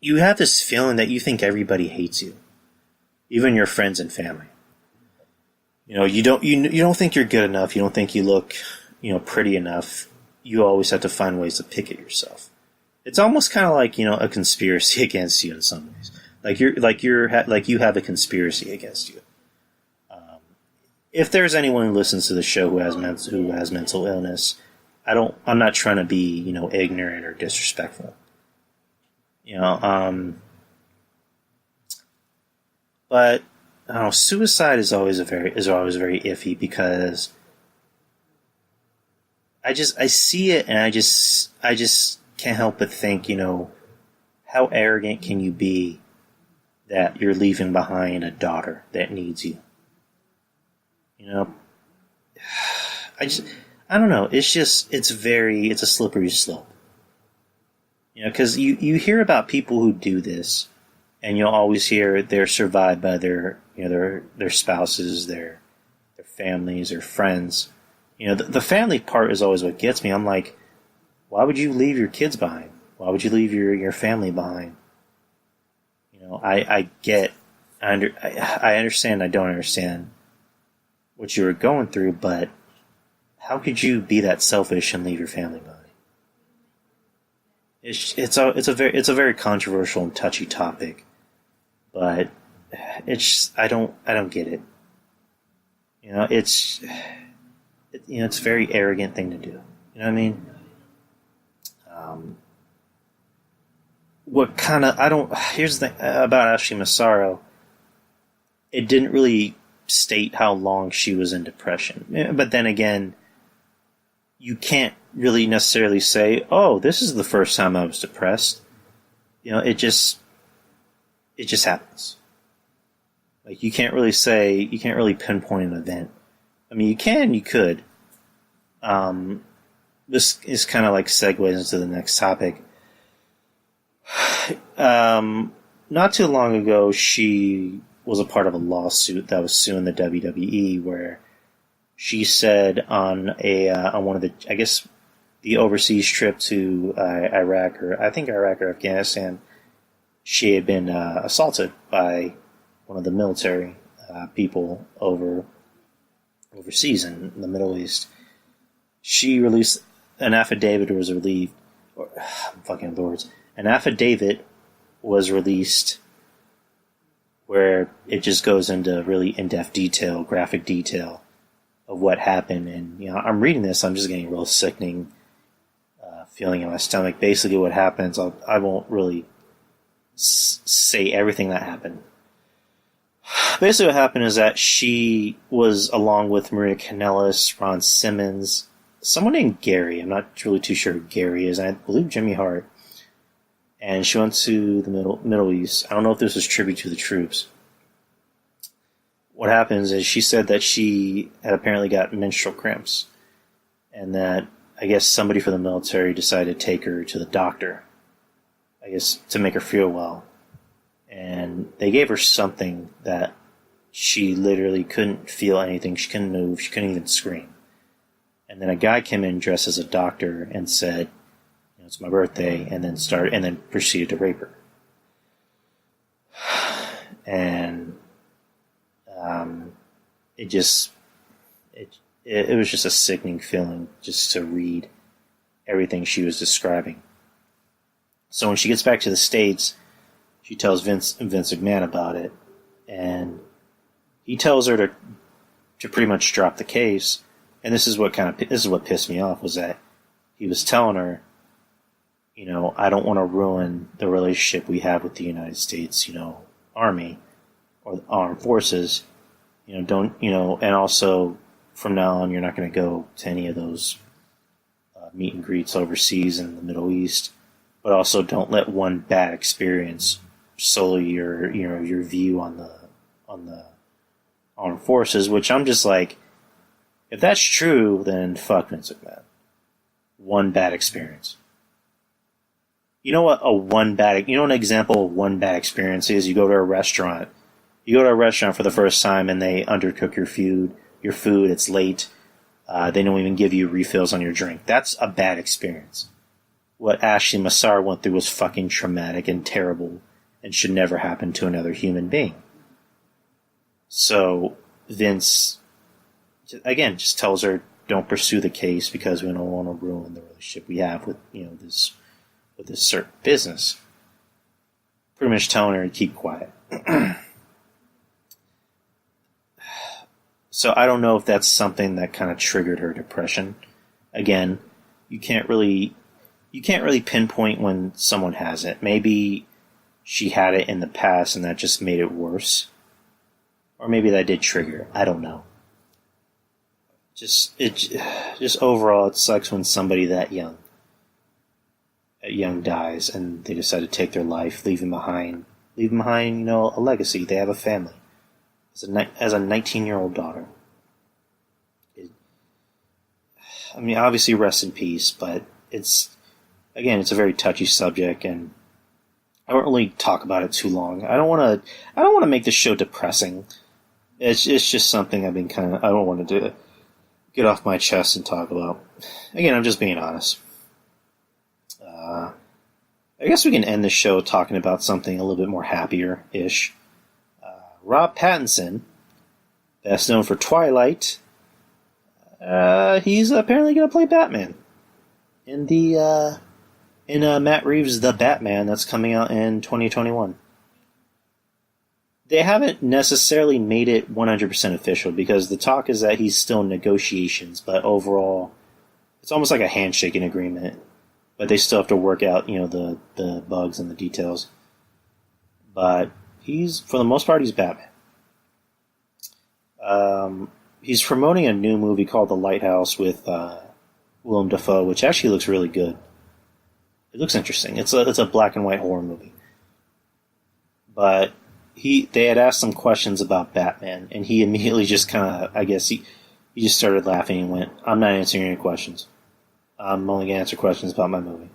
you have this feeling that you think everybody hates you. Even your friends and family. You don't think you're good enough. You don't think you look, pretty enough. You always have to find ways to pick at yourself. It's almost kind of like, a conspiracy against you in some ways. Like you have a conspiracy against you. If there's anyone who listens to the show who has mental illness, I'm not trying to be, ignorant or disrespectful. But suicide is always very iffy, because I see it and I just can't help but think, how arrogant can you be that you're leaving behind a daughter that needs you? I don't know. It's a slippery slope. Because you hear about people who do this, and you'll always hear they're survived by their spouses, their families, their friends. The family part is always what gets me. I'm like, why would you leave your kids behind? Why would you leave your family behind? I understand. I don't understand what you were going through, but how could you be that selfish and leave your family behind? It's a very controversial and touchy topic, but I don't get it. It's a very arrogant thing to do. You know what I mean? Here's the thing about Ashley Massaro. It didn't really state how long she was in depression. But then again, you can't really necessarily say, oh, this is the first time I was depressed. It just happens. Like, you can't really pinpoint an event. I mean, you could. This is kind of like segues into the next topic. Not too long ago, she was a part of a lawsuit that was suing the WWE, where she said on one of the overseas trip to Iraq or Afghanistan, she had been assaulted by one of the military people overseas in the Middle East. She released an affidavit. An affidavit was released where it just goes into really in-depth detail, graphic detail of what happened. And I'm reading this, I'm just getting a real sickening feeling in my stomach. Basically, what happens, I won't really say everything that happened. Basically, what happened is that she was along with Maria Kanellis, Ron Simmons, someone named Gary. I'm not really too sure who Gary is. I believe Jimmy Hart. And she went to the Middle East. I don't know if this was tribute to the troops. What happens is she said that she had apparently got menstrual cramps, and that I guess somebody from the military decided to take her to the doctor, I guess to make her feel well. And they gave her something that she literally couldn't feel anything. She couldn't move. She couldn't even scream. And then a guy came in dressed as a doctor and said, it's my birthday, and then proceeded to rape her. And it was just a sickening feeling just to read everything she was describing. So when she gets back to the States, she tells Vince McMahon about it, and he tells her to pretty much drop the case. And this is what pissed me off, was that he was telling her, I don't want to ruin the relationship we have with the United States, Army or the armed forces. And also from now on, you're not going to go to any of those meet and greets overseas in the Middle East. But also, don't let one bad experience sully your view on the armed forces. Which I'm just like, if that's true, then fuck Vince McMahon. One bad experience. You know what an example of one bad experience is? You go to a restaurant for the first time and they undercook your food, it's late, they don't even give you refills on your drink. That's a bad experience. What Ashley Massaro went through was fucking traumatic and terrible and should never happen to another human being. So Vince, again, just tells her, don't pursue the case because we don't want to ruin the relationship we have with, this certain business. Pretty much telling her to keep quiet. So I don't know if that's something that kind of triggered her depression. Again, you can't really pinpoint when someone has it. Maybe she had it in the past and that just made it worse. Or maybe that did trigger it. I don't know. Just overall, it sucks when somebody that young dies and they decide to take their life, leaving behind, a legacy. They have a family. As a 19-year-old daughter. Obviously, rest in peace, but it's a very touchy subject, and I don't really talk about it too long. I don't want to make this show depressing. It's just something I don't want to get off my chest and talk about. Again, I'm just being honest. I guess we can end the show talking about something a little bit more happier-ish. Rob Pattinson, best known for Twilight, he's apparently going to play Batman in Matt Reeves' The Batman that's coming out in 2021. They haven't necessarily made it 100% official because the talk is that he's still in negotiations, but overall, it's almost like a handshaking agreement. But they still have to work out, the bugs and the details. But for the most part, he's Batman. He's promoting a new movie called The Lighthouse with Willem Dafoe, which actually looks really good. It looks interesting. It's a black and white horror movie. But they had asked some questions about Batman, and he immediately just kind of, I guess he just started laughing and went, "I'm not answering any questions. I'm only going to answer questions about my movie."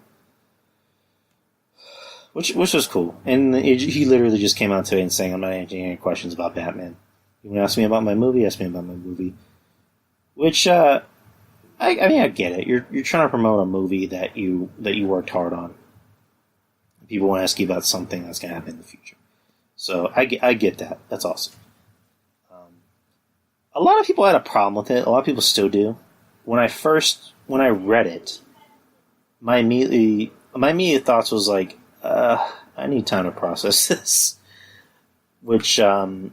Which was cool. And he literally just came out today and saying, "I'm not answering any questions about Batman. You want to ask me about my movie? Ask me about my movie." Which, I mean, I get it. You're trying to promote a movie that you worked hard on. People want to ask you about something that's going to happen in the future. So I get that. That's awesome. A lot of people had a problem with it. A lot of people still do. When I read it, my immediate thoughts was like, I need time to process this. Which, again,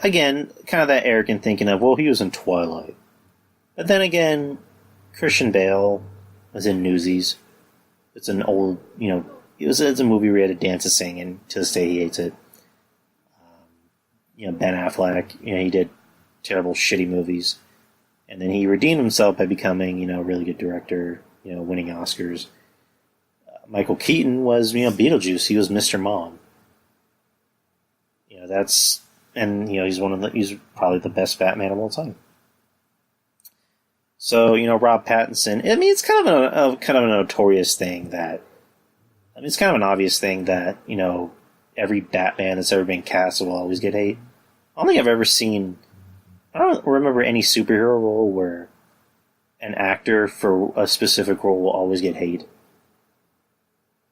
kind of that arrogant thinking of, well, he was in Twilight. But then again, Christian Bale was in Newsies. It's an old, it's a movie where he had to dance and sing, and to this day he hates it. Ben Affleck, he did terrible, shitty movies. And then he redeemed himself by becoming, a really good director, winning Oscars. Michael Keaton was, Beetlejuice. He was Mr. Mom. He's probably the best Batman of all time. So, Rob Pattinson, I mean, it's kind of a notorious thing that, it's kind of an obvious thing that, every Batman that's ever been cast will always get hate. I don't think I've ever seen, I don't remember any superhero role where an actor for a specific role will always get hate.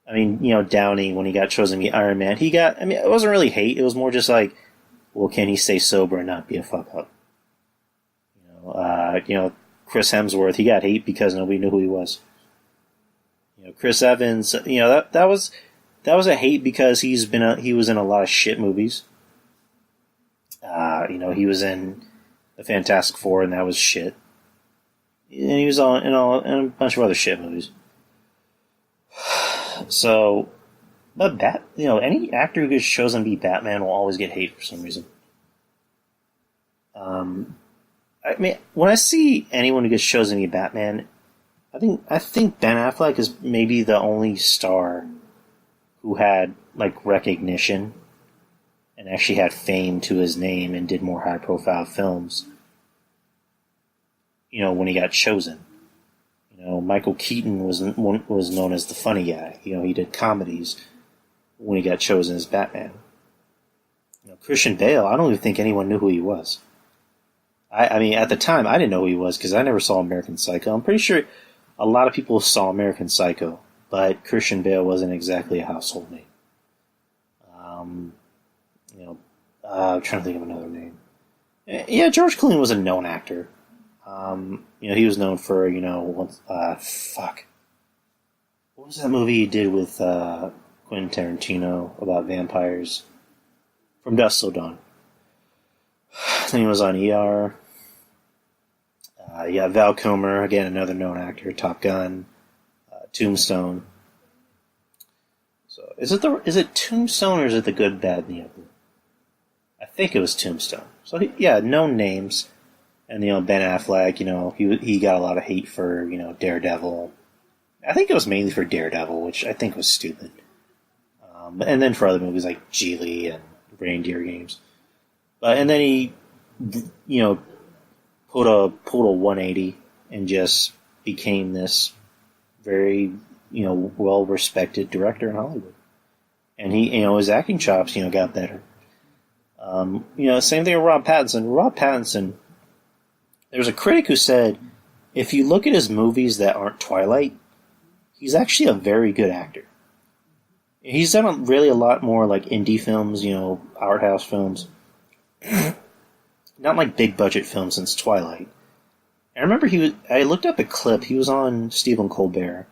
I mean, Downey, when he got chosen to be Iron Man, it wasn't really hate, it was more just like, well, can he stay sober and not be a fuck up? Chris Hemsworth, he got hate because nobody knew who he was. Chris Evans, that was a hate because he was in a lot of shit movies. He was in the Fantastic Four, and that was shit. And he was in a bunch of other shit movies. So, but any actor who gets chosen to be Batman will always get hate for some reason. I mean, when I see anyone who gets chosen to be Batman, I think Ben Affleck is maybe the only star who had recognition and actually had fame to his name and did more high-profile films. When he got chosen. Michael Keaton was known as the funny guy. He did comedies when he got chosen as Batman. Christian Bale, I don't even think anyone knew who he was. I mean, at the time, I didn't know who he was because I never saw American Psycho. I'm pretty sure a lot of people saw American Psycho, but Christian Bale wasn't exactly a household name. I'm trying to think of another name. Yeah, George Clooney was a known actor. He was known for, fuck. What was that movie he did with Quentin Tarantino about vampires? From Dusk Till Dawn. I think he was on ER. Val Kilmer, again, another known actor. Top Gun. Tombstone. So, is it Tombstone or is it The Good, Bad, and the Ugly? I think it was Tombstone. So, known names. And, Ben Affleck, he got a lot of hate for, Daredevil. I think it was mainly for Daredevil, which I think was stupid. And then for other movies like Geely and Reindeer Games. And then he, pulled a 180 and just became this very, well-respected director in Hollywood. And he, his acting chops, got better. Same thing with Rob Pattinson. Rob Pattinson, there's a critic who said, if you look at his movies that aren't Twilight, he's actually a very good actor. He's done a lot more indie films, art house films. Not big budget films since Twilight. I remember I looked up a clip, he was on Stephen Colbert.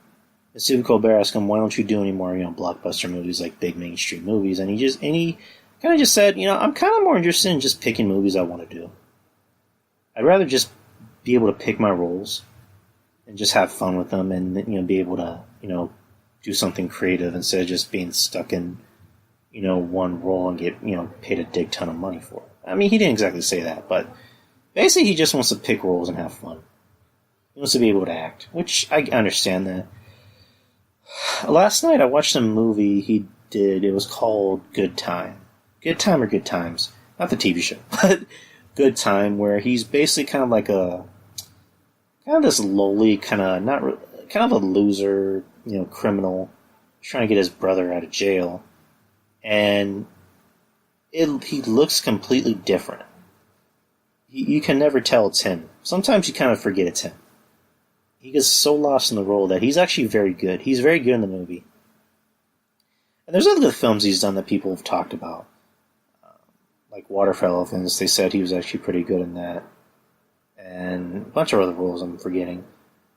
And Stephen Colbert asked him, why don't you do any more, blockbuster movies, big mainstream movies? And he kind of just said, I'm kind of more interested in just picking movies I want to do. I'd rather just be able to pick my roles and just have fun with them and, be able to, do something creative instead of just being stuck in, one role and get, paid a dig ton of money for it. I mean, he didn't exactly say that, but basically he just wants to pick roles and have fun. He wants to be able to act, which I understand that. Last night I watched a movie he did. It was called Good Time. Good Time or Good Times. Not the TV show, but Good Time, where he's basically kind of like kind of this lowly, kind of a loser, criminal, trying to get his brother out of jail. And he looks completely different. You can never tell it's him. Sometimes you kind of forget it's him. He gets so lost in the role that he's actually very good. He's very good in the movie. And there's other good films he's done that people have talked about. Like Water for Elephants, they said he was actually pretty good in that. And a bunch of other roles I'm forgetting.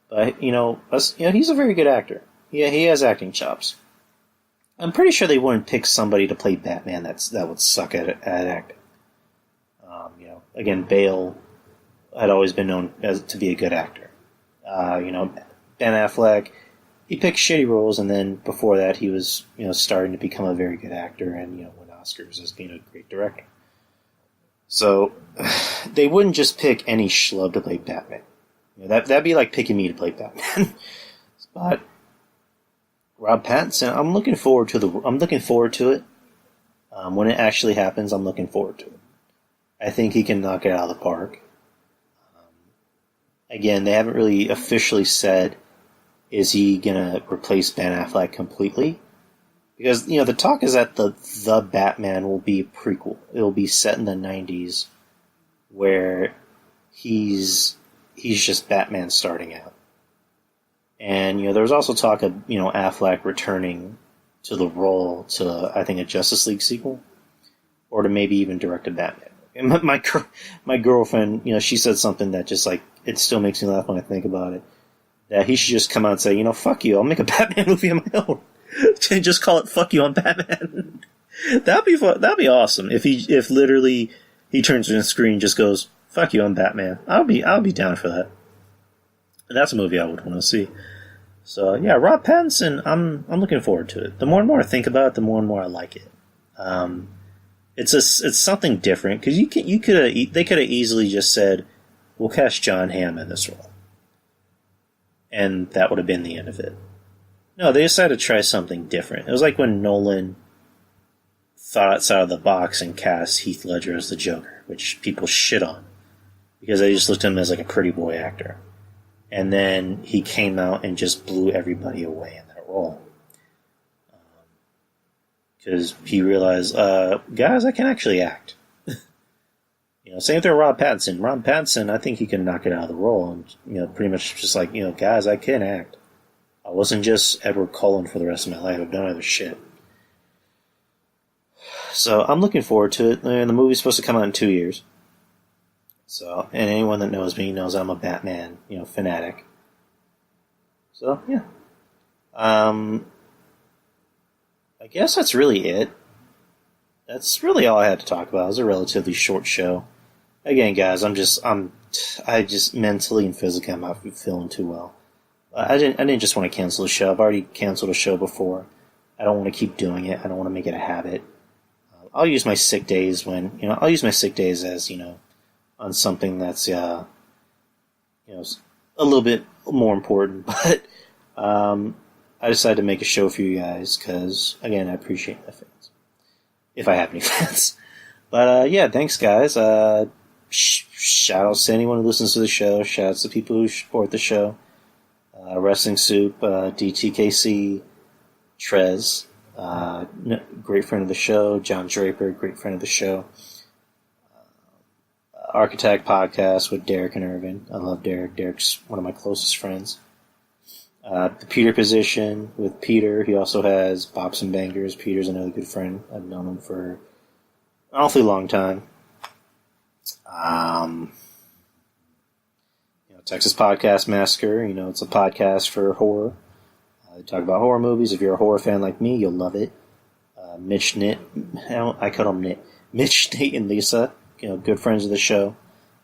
But, he's a very good actor. Yeah, he has acting chops. I'm pretty sure they wouldn't pick somebody to play Batman that would suck at acting. Again, Bale had always been known to be a good actor. Ben Affleck, he picked shitty roles, and then before that, he was, starting to become a very good actor and, win Oscars as being a great director. So, they wouldn't just pick any schlub to play Batman. That'd be like picking me to play Batman. But Rob Pattinson, I'm looking forward to it. When it actually happens, I'm looking forward to it. I think he can knock it out of the park. Again, they haven't really officially said, is he going to replace Ben Affleck completely? Because, the talk is that the Batman will be a prequel. It will be set in the 90s, where he's just Batman starting out. And, there was also talk of, Affleck returning to the role to, I think, a Justice League sequel, or to maybe even direct a Batman. And my girlfriend, she said something that just, it still makes me laugh when I think about it. That he should just come out and say, fuck you, I'll make a Batman movie on my own. Just call it "Fuck You, I'm Batman." That'd be fun. That'd be awesome if literally he turns to the screen and just goes, "Fuck you, I'm Batman." I'll be down for that. And that's a movie I would want to see. So yeah, Rob Pattinson, I'm looking forward to it. The more and more I think about it, the more and more I like it. It's something different because they could have easily just said, "We'll cast John Hamm in this role," and that would have been the end of it. No, they decided to try something different. It was like when Nolan thought outside of the box and cast Heath Ledger as the Joker, which people shit on because they just looked at him as a pretty boy actor. And then he came out and just blew everybody away in that role. Because he realized, guys, I can actually act. Same thing with Rob Pattinson. Rob Pattinson, I think he can knock it out of the role. And, pretty much just guys, I can act. I wasn't just Edward Cullen for the rest of my life. I've done other shit. So I'm looking forward to it. And the movie's supposed to come out in 2 years. So, and anyone that knows me knows I'm a Batman, fanatic. So, yeah. I guess that's really it. That's really all I had to talk about. It was a relatively short show. Again, guys, I just mentally and physically I'm not feeling too well. I didn't just want to cancel the show. I've already canceled a show before. I don't want to keep doing it. I don't want to make it a habit. I'll use my sick days I'll use my sick days as, on something that's, a little bit more important. But I decided to make a show for you guys because, again, I appreciate my fans. If I have any fans. But, yeah, thanks, guys. Shout outs to anyone who listens to the show. Shout outs to people who support the show. Wrestling Soup, DTKC, Trez, great friend of the show. John Draper, great friend of the show. Architect Podcast with Derek and Irvin. I love Derek. Derek's one of my closest friends. The Peter Position with Peter. He also has Bops and Bangers. Peter's another good friend. I've known him for an awfully long time. Texas Podcast Massacre. It's a podcast for horror. They talk about horror movies. If you're a horror fan like me, you'll love it. Mitch Nit. I call him Nit. Mitch, Nate, and Lisa. Good friends of the show.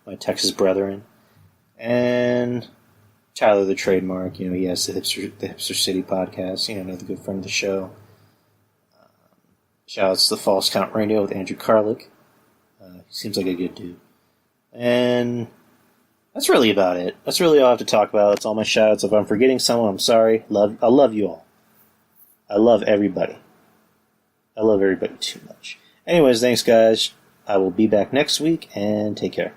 My Texas brethren. And Tyler the Trademark. He has the Hipster City podcast. Another good friend of the show. Shout outs to the False Count Radio with Andrew Carlick. He seems like a good dude. And that's really about it. That's really all I have to talk about. That's all my shout-outs. If I'm forgetting someone, I'm sorry. I love you all. I love everybody. I love everybody too much. Anyways, thanks, guys. I will be back next week, and take care.